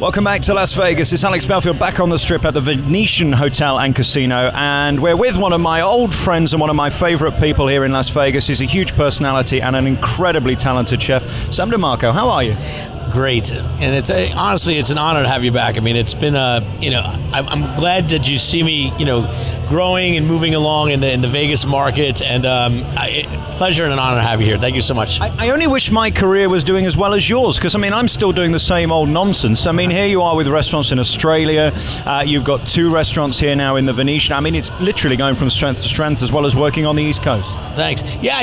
Welcome back to Las Vegas. It's Alex Belfield back on the Strip at the Venetian Hotel and Casino, and we're with one of my old friends and one of my favorite people here in Las Vegas. He's a huge personality and an incredibly talented chef. Sam Demarco, how are you? Great, and honestly, it's an honor to have you back. I mean, it's been I'm glad that you see me, growing and moving along in the Vegas market, and pleasure and an honor to have you here. Thank you so much. I only wish my career was doing as well as yours, because I'm still doing the same old nonsense. Here you are with restaurants in Australia. You've got 2 restaurants here now in the Venetian. It's literally going from strength to strength, as well as working on the East Coast. Thanks. Yeah,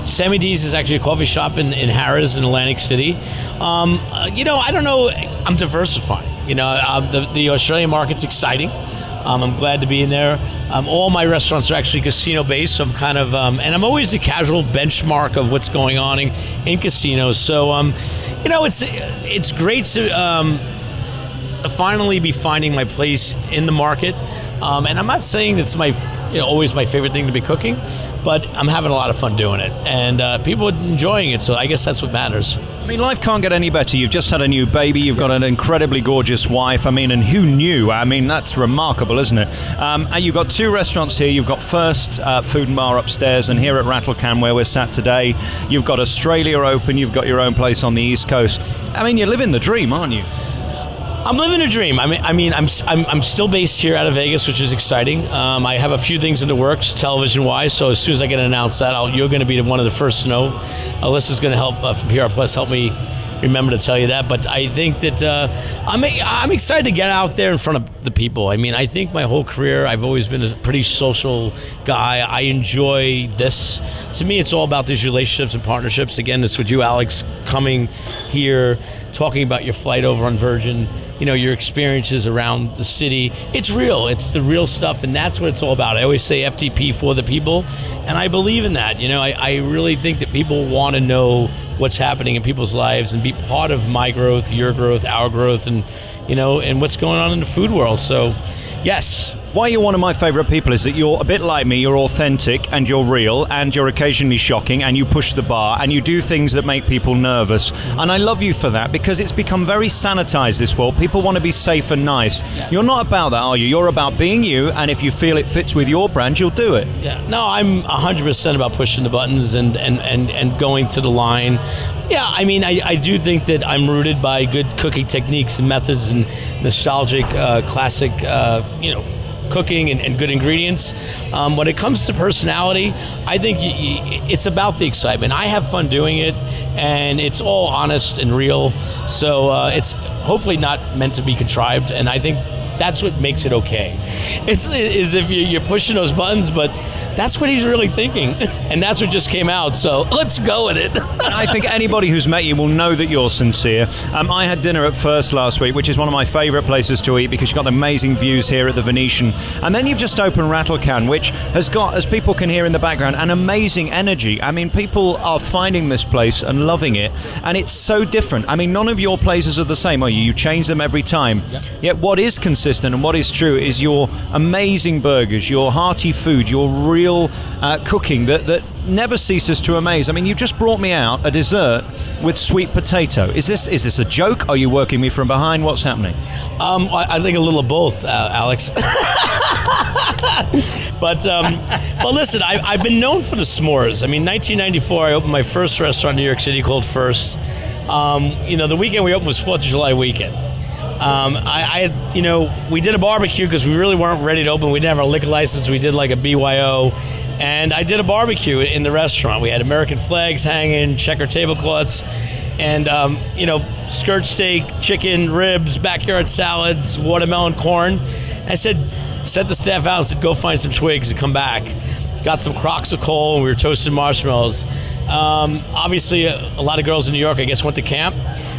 Sammy D's is actually a coffee shop in Harrah's in Atlantic City. I don't know. I'm diversifying. The Australian market's exciting. I'm glad to be in there. All my restaurants are actually casino-based, so I'm kind of, and I'm always the casual benchmark of what's going on in casinos. So, it's great to finally be finding my place in the market. And I'm not saying it's always my favorite thing to be cooking, but I'm having a lot of fun doing it, and people are enjoying it, so I guess that's what matters. Life can't get any better. You've just had a new baby. You've got an incredibly gorgeous wife. And who knew? That's remarkable, isn't it? And you've got 2 restaurants here. You've got First Food and Bar upstairs, and here at Rattlecan, where we're sat today, you've got Australia open. You've got your own place on the East Coast. You're living the dream, aren't you? I'm living a dream. I'm still based here out of Vegas, which is exciting. I have a few things in the works, television-wise. So as soon as I get announced that, you're going to be one of the first to know. Alyssa's going to help from PR Plus help me remember to tell you that. But I think that I'm excited to get out there in front of the people. I think my whole career I've always been a pretty social guy. I enjoy this. To me, it's all about these relationships and partnerships. Again, it's with you, Alex, coming here, talking about your flight over on Virgin. Your experiences around the city. It's real. It's the real stuff, and that's what it's all about. I always say FTP for the people, and I believe in that. I really think that people want to know what's happening in people's lives and be part of my growth, your growth, our growth, and and what's going on in the food world. So, yes. Why you're one of my favorite people is that you're a bit like me. You're authentic and you're real and you're occasionally shocking and you push the bar and you do things that make people nervous. And I love you for that, because it's become very sanitized, this world. People want to be safe and nice. Yes. You're not about that, are you? You're about being you, and if you feel it fits with your brand, you'll do it. Yeah. No, I'm 100% about pushing the buttons and going to the line. Yeah, I do think that I'm rooted by good cooking techniques and methods and nostalgic, classic, cooking and good ingredients. When it comes to personality, I think it's about the excitement. I have fun doing it, and it's all honest and real. So it's hopefully not meant to be contrived, and I think that's what makes it okay. It's if you're pushing those buttons, but that's what he's really thinking, and that's what just came out. So let's go with it. I think anybody who's met you will know that you're sincere. I had dinner at First last week, which is one of my favorite places to eat, because you've got amazing views here at the Venetian. And then you've just opened Rattlecan, which has got, as people can hear in the background, an amazing energy. People are finding this place and loving it, and it's so different. None of your places are the same, are you? You change them every time. Yep. Yet what is consistent and what is true is your amazing burgers, your hearty food, your real cooking that never ceases to amaze. You just brought me out a dessert with sweet potato. Is this a joke? Are you working me from behind? What's happening? I think a little of both, Alex. But well, listen, I've been known for the s'mores. 1994, I opened my first restaurant in New York City called First. The weekend we opened was 4th of July weekend. We did a barbecue because we really weren't ready to open. We didn't have our liquor license. We did like a BYO, and I did a barbecue in the restaurant. We had American flags hanging, checker tablecloths, and skirt steak, chicken, ribs, backyard salads, watermelon, corn. I sent the staff out and said, go find some twigs and come back. Got some crocks of coal, and we were toasting marshmallows. Obviously, a lot of girls in New York, I guess, went to camp,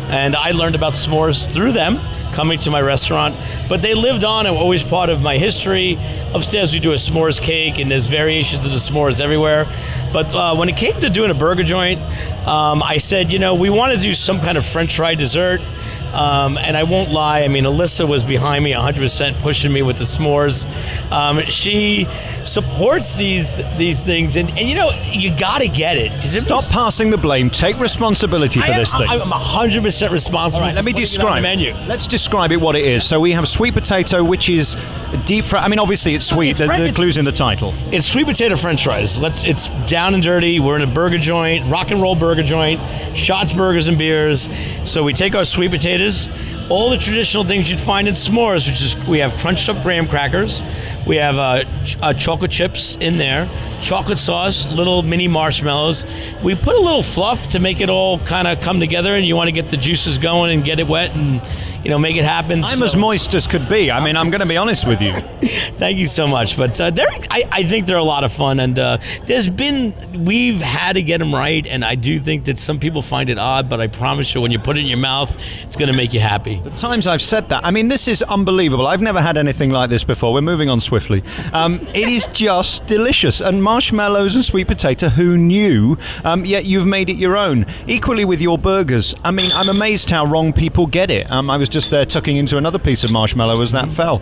and I learned about s'mores through them, coming to my restaurant, but they lived on and were always part of my history. Upstairs we do a s'mores cake, and there's variations of the s'mores everywhere. But when it came to doing a burger joint, I said, we want to do some kind of French fry dessert. And I won't lie, I mean, Alyssa was behind me 100%, pushing me with the s'mores. She supports these things, and you know, you got to get it. Stop passing the blame. Take responsibility for this thing. I'm 100% responsible. All right, let me describe. The menu. Let's describe it what it is. So we have sweet potato, which is deep fried. I mean, obviously it's sweet. The clue's in the title. It's sweet potato French fries. It's down and dirty. We're in a burger joint, rock and roll burger joint, shots, burgers, and beers. So we take our sweet potatoes, all the traditional things you'd find in s'mores, which is we have crunched up graham crackers, we have chocolate chips in there, chocolate sauce, little mini marshmallows. We put a little fluff to make it all kind of come together, and you want to get the juices going and get it wet and, you know, make it happen. I'm as moist as could be. I mean, I'm going to be honest with you. Thank you so much. But I think they're a lot of fun, and we've had to get them right, and I do think that some people find it odd, but I promise you, when you put it in your mouth, it's going to make you happy. The times I've said that, I mean, this is unbelievable. I've never had anything like this before. We're moving on swiftly. It is just delicious. And marshmallows and sweet potato, who knew? Yet you've made it your own. Equally with your burgers. I mean, I'm amazed how wrong people get it. I was just there tucking into another piece of marshmallow as that fell.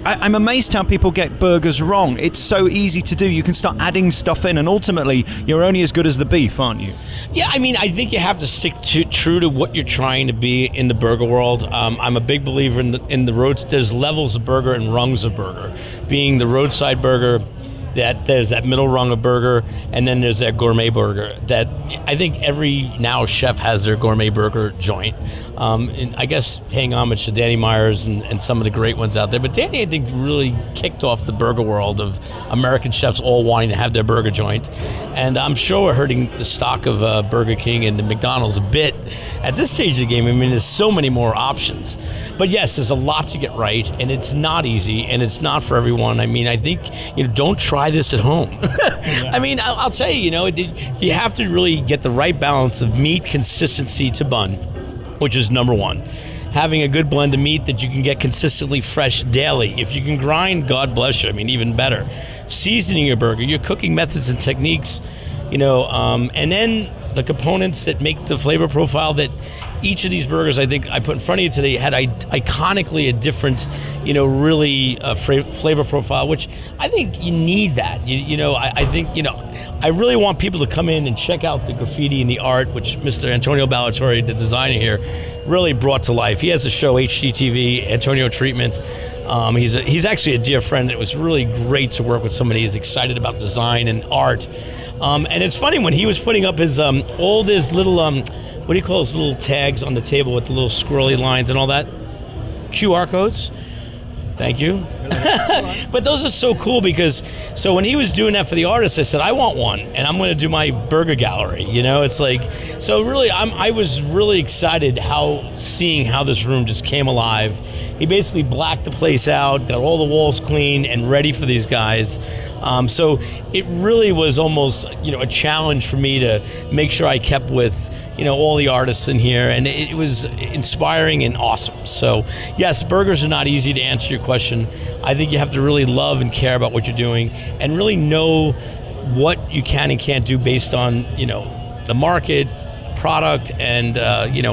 I'm amazed how people get burgers wrong. It's so easy to do. You can start adding stuff in, and ultimately, you're only as good as the beef, aren't you? Yeah, I mean, I think you have to stick true to what you're trying to be in the burger world. I'm a big believer in the roads. There's levels of burger and rungs of burger. Being the roadside burger, that there's that middle rung of burger, and then there's that gourmet burger. That I think every now chef has their gourmet burger joint. And I guess paying homage to Danny Myers and some of the great ones out there. But Danny, I think, really kicked off the burger world of American chefs all wanting to have their burger joint. And I'm sure we're hurting the stock of Burger King and the McDonald's a bit at this stage of the game. I mean, there's so many more options. But yes, there's a lot to get right, and it's not easy, and it's not for everyone. I mean, I think, don't try this at home. I mean, I'll tell you, you have to really get the right balance of meat consistency to bun, which is number one. Having a good blend of meat that you can get consistently fresh daily. If you can grind, God bless you. I mean, even better. Seasoning your burger, your cooking methods and techniques, and then the components that make the flavor profile that each of these burgers I think I put in front of you today had iconically a different, really flavor profile, which I think you need that. I think, I really want people to come in and check out the graffiti and the art, which Mr. Antonio Ballatore, the designer here, really brought to life. He has a show, HGTV, Antonio Treatment. He's actually a dear friend. It was really great to work with somebody who's excited about design and art. And it's funny, when he was putting up his all these little what do you call those little tags on the table with the little squirrely lines and all that? QR codes? Thank you. But those are so cool because, so when he was doing that for the artists, I said, I want one, and I'm going to do my burger gallery. It's like, so really, I was really excited seeing how this room just came alive. He basically blacked the place out, got all the walls clean and ready for these guys. So it really was almost, a challenge for me to make sure I kept with, all the artists in here, and it was inspiring and awesome. So yes, burgers are not easy, to answer your question. I think you have to really love and care about what you're doing and really know what you can and can't do based on, the market, product, and,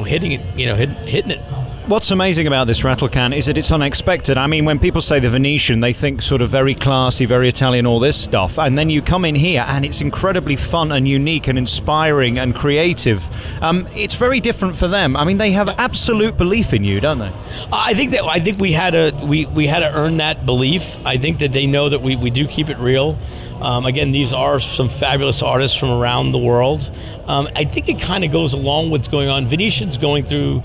hitting it. What's amazing about this Rattlecan is that it's unexpected. I mean, when people say the Venetian, they think sort of very classy, very Italian, all this stuff. And then you come in here and it's incredibly fun and unique and inspiring and creative. It's very different for them. I mean, they have absolute belief in you, don't they? I think we had to earn that belief. I think that they know that we do keep it real. Again, these are some fabulous artists from around the world. I think it kind of goes along with what's going on. Venetian's going through,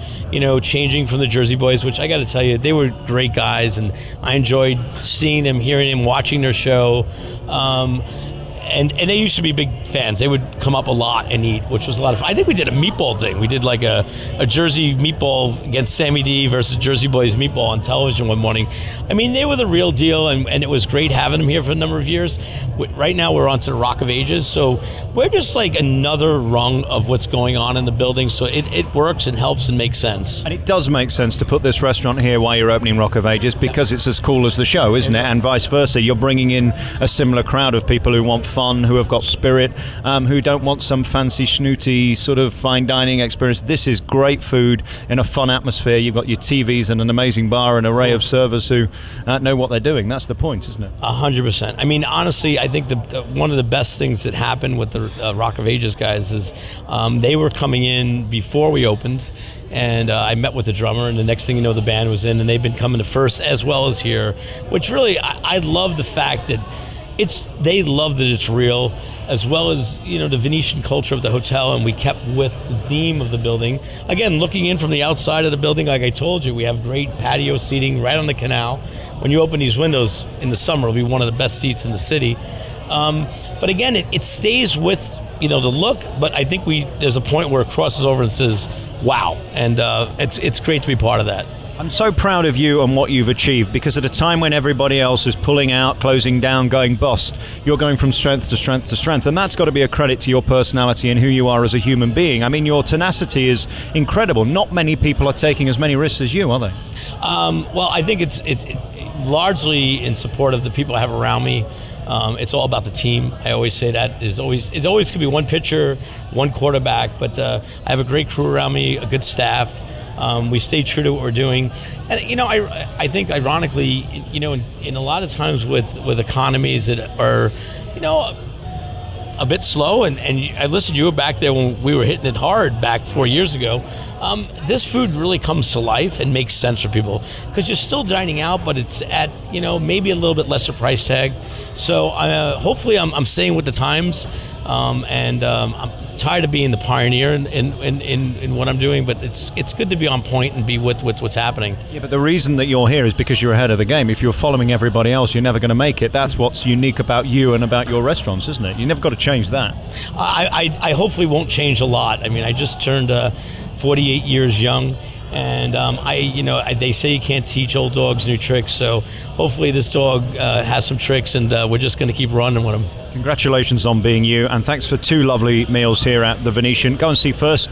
changing from the Jersey Boys, which I got to tell you, they were great guys, and I enjoyed seeing them, hearing them, watching their show. And they used to be big fans. They would come up a lot and eat, which was a lot of fun. I think we did a meatball thing. We did like a Jersey meatball against Sammy D versus Jersey Boys meatball on television one morning. I mean, they were the real deal, and it was great having them here for a number of years. Right now, we're on to the Rock of Ages, so we're just like another rung of what's going on in the building, so it works and helps and makes sense. And it does make sense to put this restaurant here while you're opening Rock of Ages, because it's as cool as the show, isn't it? And vice versa. You're bringing in a similar crowd of people who want fun, who have got spirit, who don't want some fancy snooty sort of fine dining experience. This is great food in a fun atmosphere. You've got your TVs and an amazing bar, an array of servers who know what they're doing. That's the point, isn't it? 100%. I mean, honestly, I think one of the best things that happened with the Rock of Ages guys is they were coming in before we opened, and I met with the drummer, and the next thing you know, the band was in, and they've been coming to first as well as here, which really, I love the fact that they love that it's real, as well as, you know, the Venetian culture of the hotel, and we kept with the theme of the building. Again, looking in from the outside of the building, like I told you, we have great patio seating right on the canal. When you open these windows in the summer, it'll be one of the best seats in the city. But again, it stays with, you know, the look, but I think there's a point where it crosses over and says, wow, and it's great to be part of that. I'm so proud of you and what you've achieved, because at a time when everybody else is pulling out, closing down, going bust, you're going from strength to strength to strength, and that's got to be a credit to your personality and who you are as a human being. I mean, your tenacity is incredible. Not many people are taking as many risks as you, are they? Well, I think it's largely in support of the people I have around me. It's all about the team. I always say that. It's always going to be one pitcher, one quarterback, but I have a great crew around me, a good staff. We stay true to what we're doing. And, you know, I think ironically, you know, in a lot of times with economies that are, you know, a bit slow, and I listened, you were back there when we were hitting it hard back 4 years ago. This food really comes to life and makes sense for people, because you're still dining out, but it's at, you know, maybe a little bit lesser price tag. So hopefully I'm staying with the times, and I'm tired of being the pioneer in what I'm doing, but it's good to be on point and be with what's happening. Yeah, but the reason that you're here is because you're ahead of the game. If you're following everybody else, you're never going to make it. That's what's unique about you and about your restaurants, isn't it? You never got to change that. I hopefully won't change a lot. I mean, I just turned 48 years young, and they say you can't teach old dogs new tricks, so hopefully this dog has some tricks, and we're just going to keep running with him. Congratulations on being you, and thanks for 2 lovely meals here at the Venetian. Go and see First,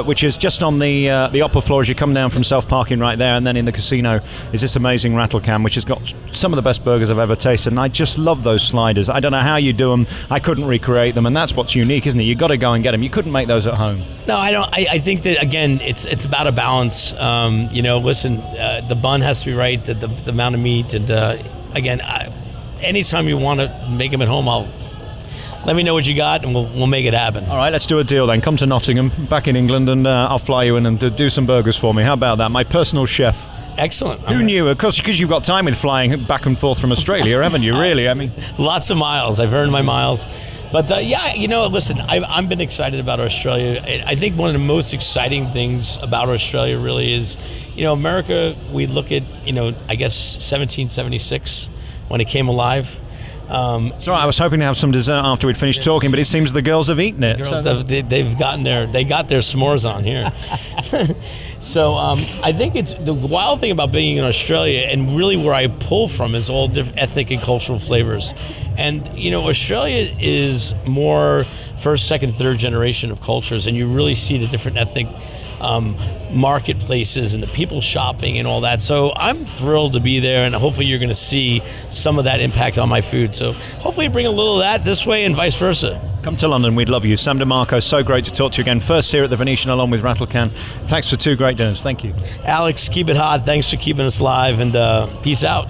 which is just on the upper floor as you come down from South Parking right there, and then in the casino is this amazing Rattlecan, which has got some of the best burgers I've ever tasted, and I just love those sliders. I don't know how you do them. I couldn't recreate them, and that's what's unique, isn't it? You've got to go and get them. You couldn't make those at home. No, I don't. I think that, again, it's about a balance. You know, listen, the bun has to be right, the amount of meat, and again, anytime you want to make them at home, let me know what you got, and we'll make it happen. All right, let's do a deal then. Come to Nottingham, back in England, and I'll fly you in and do some burgers for me. How about that? My personal chef. Excellent. Who knew? Of course, because you've got time with flying back and forth from Australia, haven't you, really? I mean, lots of miles. I've earned my miles. But yeah, you know, listen, I've been excited about Australia. I think one of the most exciting things about Australia really is, you know, America, we look at, you know, I guess 1776 when it came alive. Sorry, I was hoping to have some dessert after we'd finished talking, but it seems the girls have eaten it. They got their s'mores on here. So I think it's the wild thing about being in Australia, and really where I pull from, is all different ethnic and cultural flavors. And, you know, Australia is more first, second, third generation of cultures, and you really see the different ethnic marketplaces and the people shopping and all that. So I'm thrilled to be there, and hopefully you're going to see some of that impact on my food. So hopefully bring a little of that this way and vice versa. Come to London, we'd love you. Sam Demarco, so great to talk to you again. First here at the Venetian along with Rattlecan. Thanks for 2 great dinners. Thank you. Alex, keep it hot. Thanks for keeping us live, and peace out.